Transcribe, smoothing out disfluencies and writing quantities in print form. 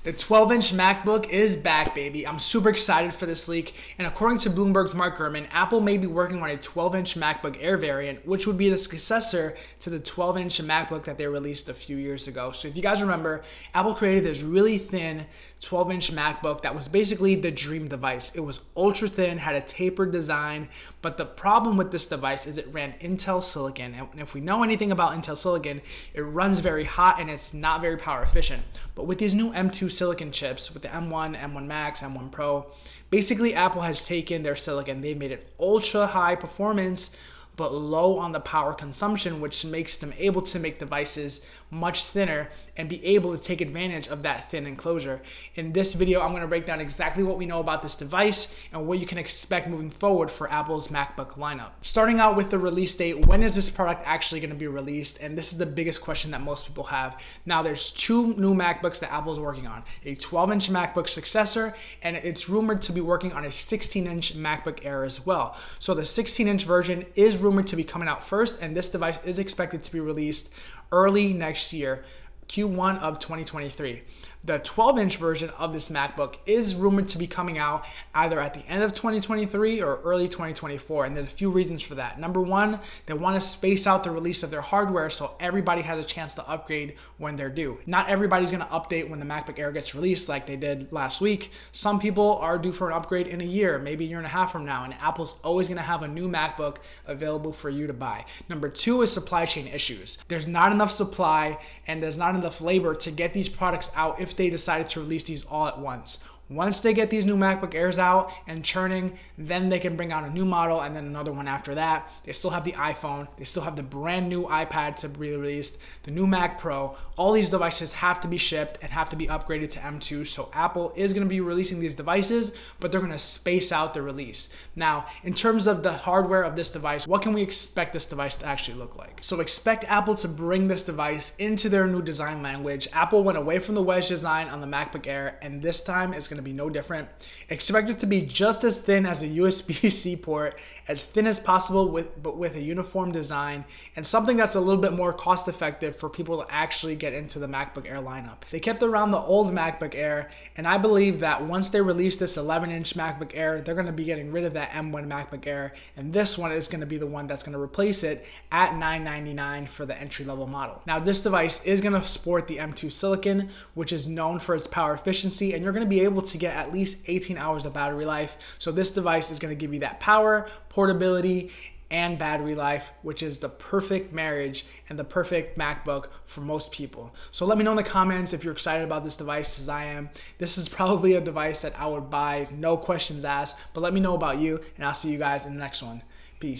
The 12-inch MacBook is back, baby. I'm super excited for this leak, and according to Bloomberg's Mark Gurman, Apple may be working on a 12-inch MacBook Air variant, which would be the successor to the 12-inch MacBook that they released a few years ago. So if you guys remember, Apple created this really thin 12-inch MacBook that was basically the dream device. It was ultra thin, had a tapered design, but the problem with this device is it ran Intel Silicon, and if we know anything about Intel Silicon, it runs very hot and it's not very power efficient. But with these new M2 silicon chips, with the M1, M1 Max, M1 Pro, basically Apple has taken their silicon, they've made it ultra high performance, but low on the power consumption, which makes them able to make devices much thinner and be able to take advantage of that thin enclosure. In this video, I'm going to break down exactly what we know about this device and what you can expect moving forward for Apple's MacBook lineup. Starting out with the release date, when is this product actually going to be released? And this is the biggest question that most people have. Now, there's two new MacBooks that Apple's working on, a 12-inch MacBook successor, and it's rumored to be working on a 16-inch MacBook Air as well. So the 16-inch version is rumored to be coming out first, and this device is expected to be released early next year, Q1 of 2023. The 12-inch version of this MacBook is rumored to be coming out either at the end of 2023 or early 2024, and there's a few reasons for that. Number one, they want to space out the release of their hardware so everybody has a chance to upgrade when they're due. Not everybody's going to update when the MacBook Air gets released like they did last week. Some people are due for an upgrade in a year, maybe a year and a half from now, and Apple's always going to have a new MacBook available for you to buy. Number two is supply chain issues. There's not enough supply and there's not enough labor to get these products out if they decided to release these all at once. Once they get these new MacBook Airs out and churning, then they can bring out a new model and then another one after that. They still have the iPhone. They still have the brand new iPad to be released, the new Mac Pro. All these devices have to be shipped and have to be upgraded to M2. So Apple is going to be releasing these devices, but they're going to space out the release. Now, in terms of the hardware of this device, what can we expect this device to actually look like? So expect Apple to bring this device into their new design language. Apple went away from the wedge design on the MacBook Air, and this time it's going to be no different. Expect it to be just as thin as a USB-C port, as thin as possible, but with a uniform design, and something that's a little bit more cost effective for people to actually get into the MacBook Air lineup. They kept around the old MacBook Air, and I believe that once they release this 11-inch MacBook Air, they're going to be getting rid of that M1 MacBook Air, and this one is going to be the one that's going to replace it at $999 for the entry-level model. Now, this device is going to sport the M2 Silicon, which is known for its power efficiency, and you're going to be able to get at least 18 hours of battery life. So this device is going to give you that power, portability, and battery life, which is the perfect marriage and the perfect MacBook for most people. So let me know in the comments if you're excited about this device as I am. This is probably a device that I would buy, no questions asked, but let me know about you, and I'll see you guys in the next one. Peace.